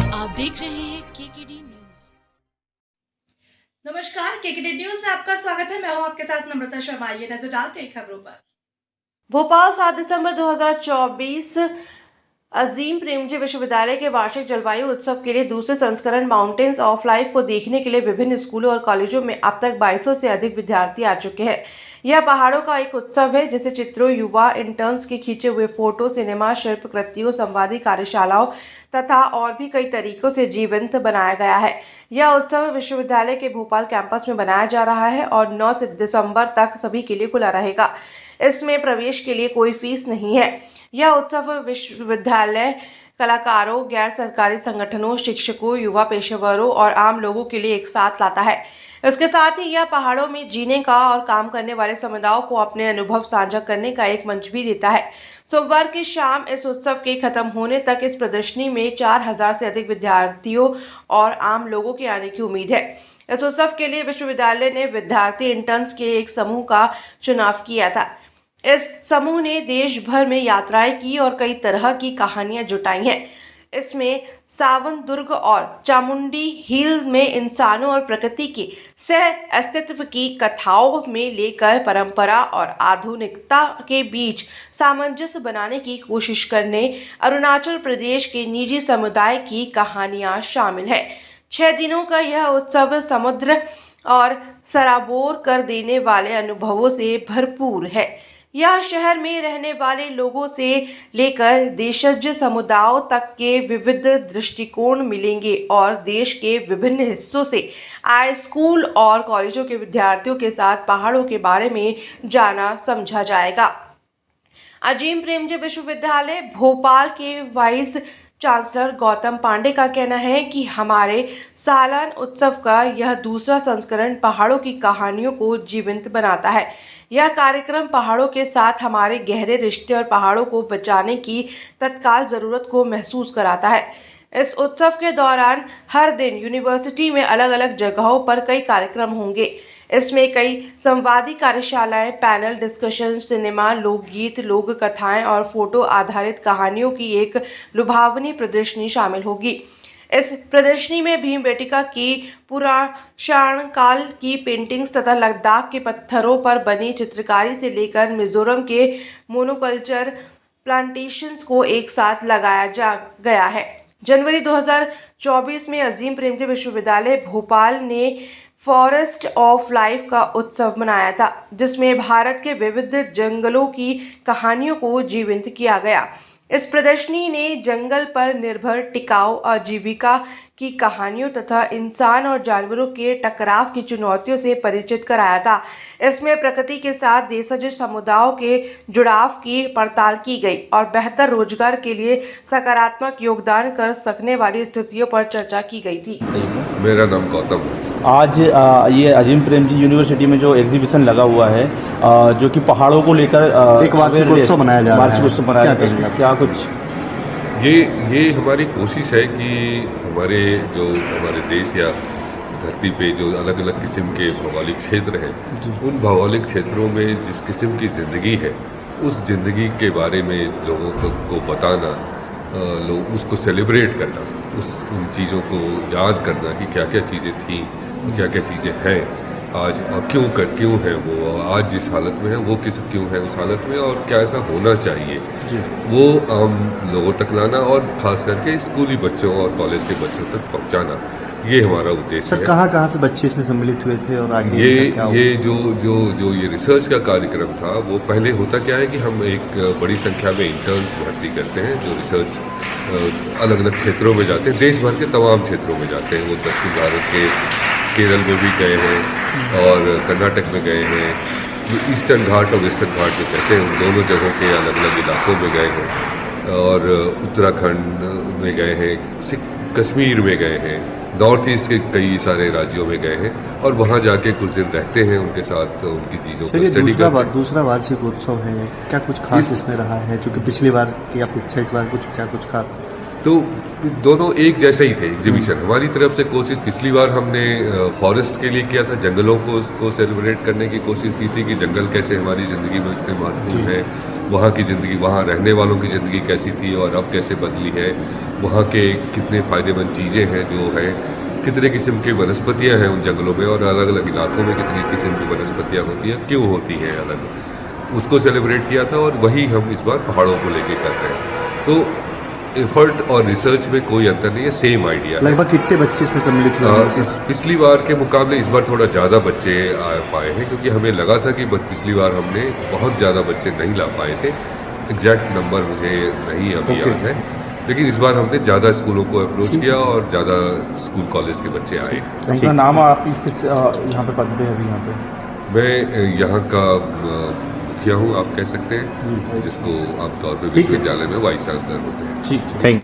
आप देख रहे हैं केकेडी न्यूज। नमस्कार, केकेडी न्यूज में आपका स्वागत है। मैं हूं आपके साथ नम्रता शर्मा। आइए नजर डालते हैं खबरों पर। भोपाल 7 दिसंबर 2024 अजीम प्रेमजी विश्वविद्यालय के वार्षिक जलवायु उत्सव के लिए दूसरे संस्करण माउंटेन्स ऑफ लाइफ को देखने के लिए विभिन्न स्कूलों और कॉलेजों में अब तक 2200 से अधिक विद्यार्थी आ चुके हैं। यह पहाड़ों का एक उत्सव है जिसे चित्रों, युवा इंटर्न्स के खींचे हुए फोटो, सिनेमा, शिल्प कृतियों, संवादी कार्यशालाओं तथा और भी कई तरीकों से जीवंत बनाया गया है। यह उत्सव विश्वविद्यालय के भोपाल कैंपस में बनाया जा रहा है और 9 दिसंबर तक सभी के लिए खुला रहेगा। इसमें प्रवेश के लिए कोई फीस नहीं है। यह उत्सव विश्वविद्यालय कलाकारों, गैर सरकारी संगठनों, शिक्षकों, युवा पेशेवरों और आम लोगों के लिए एक साथ लाता है। इसके साथ ही यह पहाड़ों में जीने का और काम करने वाले समुदायों को अपने अनुभव साझा करने का एक मंच भी देता है। सोमवार की शाम इस उत्सव के खत्म होने तक इस प्रदर्शनी में 4000 से अधिक विद्यार्थियों और आम लोगों के आने की उम्मीद है। इस उत्सव के लिए विश्वविद्यालय ने विद्यार्थी इंटर्न्स के एक समूह का चुनाव किया था। इस समूह ने देश भर में यात्राएं की और कई तरह की कहानियां जुटाई हैं। इसमें सावन दुर्ग और चामुंडी हिल में इंसानों और प्रकृति के सह अस्तित्व की कथाओं में लेकर परंपरा और आधुनिकता के बीच सामंजस्य बनाने की कोशिश करने अरुणाचल प्रदेश के निजी समुदाय की कहानियां शामिल है। 6 दिनों का यह उत्सव समुद्र और सराबोर कर देने वाले अनुभवों से भरपूर है। यह शहर में रहने वाले लोगों से लेकर देशज समुदायों तक के विविध दृष्टिकोण मिलेंगे और देश के विभिन्न हिस्सों से आए स्कूल और कॉलेजों के विद्यार्थियों के साथ पहाड़ों के बारे में जाना समझा जाएगा। अजीम प्रेमजी विश्वविद्यालय भोपाल के वाइस चांसलर गौतम पांडे का कहना है कि हमारे सालाना उत्सव का यह दूसरा संस्करण पहाड़ों की कहानियों को जीवंत बनाता है। यह कार्यक्रम पहाड़ों के साथ हमारे गहरे रिश्ते और पहाड़ों को बचाने की तत्काल ज़रूरत को महसूस कराता है। इस उत्सव के दौरान हर दिन यूनिवर्सिटी में अलग अलग जगहों पर कई कार्यक्रम होंगे। इसमें कई संवादी कार्यशालाएं, पैनल डिस्कशन, सिनेमा, लोकगीत, लोक कथाएं और फोटो आधारित कहानियों की एक लुभावनी प्रदर्शनी शामिल होगी। इस प्रदर्शनी में भीमबेटका की पुराण काल की पेंटिंग्स तथा लद्दाख के पत्थरों पर बनी चित्रकारी से लेकर मिजोरम के मोनोकल्चर प्लांटेशंस को एक साथ लगाया जा गया है। जनवरी 2024 में अजीम प्रेमजी विश्वविद्यालय भोपाल ने फॉरेस्ट ऑफ लाइफ का उत्सव मनाया था, जिसमें भारत के विविध जंगलों की कहानियों को जीवंत किया गया। इस प्रदर्शनी ने जंगल पर निर्भर टिकाऊ आजीविका की कहानियों तथा इंसान और जानवरों के टकराव की चुनौतियों से परिचित कराया था। इसमें प्रकृति के साथ देशज समुदायों के जुड़ाव की पड़ताल की गई और बेहतर रोजगार के लिए सकारात्मक योगदान कर सकने वाली स्थितियों पर चर्चा की गई थी। मेरा नाम गौतम है। आज ये अजीम प्रेमजी यूनिवर्सिटी में जो एग्जीबिशन लगा हुआ है, जो कि पहाड़ों को लेकर एक वार्षिक उत्सव मनाया जा रहा है, वार्षिक उत्सव मनाया जा रहा है, क्या कुछ ये हमारी कोशिश है कि हमारे देश या धरती पे जो अलग अलग किस्म के भौगोलिक क्षेत्र हैं, उन भौगोलिक क्षेत्रों में जिस किस्म की ज़िंदगी है, उस ज़िंदगी के बारे में लोगों को बताना, लोग उसको सेलिब्रेट करना, उन चीज़ों को याद करना कि क्या क्या चीज़ें थीं, क्या क्या चीज़ें हैं आज और क्यों है वो आज जिस हालत में है, वो क्यों है उस हालत में और क्या ऐसा होना चाहिए, वो आम लोगों तक लाना और ख़ास करके स्कूली बच्चों और कॉलेज के बच्चों तक पहुंचाना, ये हमारा उद्देश्य है। सर, कहाँ से बच्चे इसमें सम्मिलित हुए थे और आगे ये जो ये रिसर्च का कार्यक्रम था, वो पहले होता क्या है कि हम एक बड़ी संख्या में इंटर्न्स भर्ती करते हैं जो रिसर्च अलग अलग क्षेत्रों में जाते हैं, देश भर के तमाम क्षेत्रों में जाते हैं। वो दक्षिण भारत के केरल में भी गए हैं और कर्नाटक में गए हैं, जो ईस्टर्न घाट और वेस्टर्न घाट जो कहते हैं, उन दोनों जगहों के अलग अलग इलाकों में गए हैं और उत्तराखंड में गए हैं, कश्मीर में गए हैं, नॉर्थ ईस्ट के कई सारे राज्यों में गए हैं और वहाँ जाके कुछ दिन रहते हैं, उनके साथ उनकी चीज़ों को स्टडी करते हैं। दूसरा वार्षिक उत्सव है, क्या कुछ खास इसमें रहा है? क्योंकि पिछली बार की अपेक्षा इस बार कुछ खास? तो दोनों एक जैसे ही थे एग्जीबिशन। हमारी तरफ से कोशिश पिछली बार हमने फॉरेस्ट के लिए किया था, जंगलों को सेलिब्रेट करने की कोशिश की थी कि जंगल कैसे हमारी ज़िंदगी में इतने महत्वपूर्ण है, वहाँ की ज़िंदगी, वहाँ रहने वालों की ज़िंदगी कैसी थी और अब कैसे बदली है। वहाँ के कितने फ़ायदेमंद चीज़ें हैं जो है, कितने किस्म की वनस्पतियाँ हैं उन जंगलों में, और अलग अलग इलाकों में कितनी किस्म की वनस्पतियाँ होती हैं, क्यों होती हैं अलग, उसको सेलिब्रेट किया था। और वही हम इस बार पहाड़ों को लेके कर रहे हैं। तो एफर्ट और रिसर्च में कोई अंतर नहीं है, सेम आइडिया है। लगभग कितने बच्चे इसमें सम्मिलित हुए हैं? इस पिछली बार के मुकाबले इस बार थोड़ा ज़्यादा बच्चे आ पाए हैं, क्योंकि हमें लगा था कि पिछली बार हमने बहुत ज़्यादा बच्चे नहीं ला पाए थे। एग्जैक्ट नंबर मुझे नहीं अभी याद है, लेकिन इस बार हमने ज़्यादा स्कूलों को अप्रोच किया और ज़्यादा स्कूल कॉलेज के बच्चे आए। अपना नाम आप यहाँ पे पद पे अभी यहाँ पे? मैं यहाँ का मुखिया हूँ, आप कह सकते हैं, जिसको आमतौर पर विश्वविद्यालय में वाइस चांसलर होते हैं। ठीक, थैंक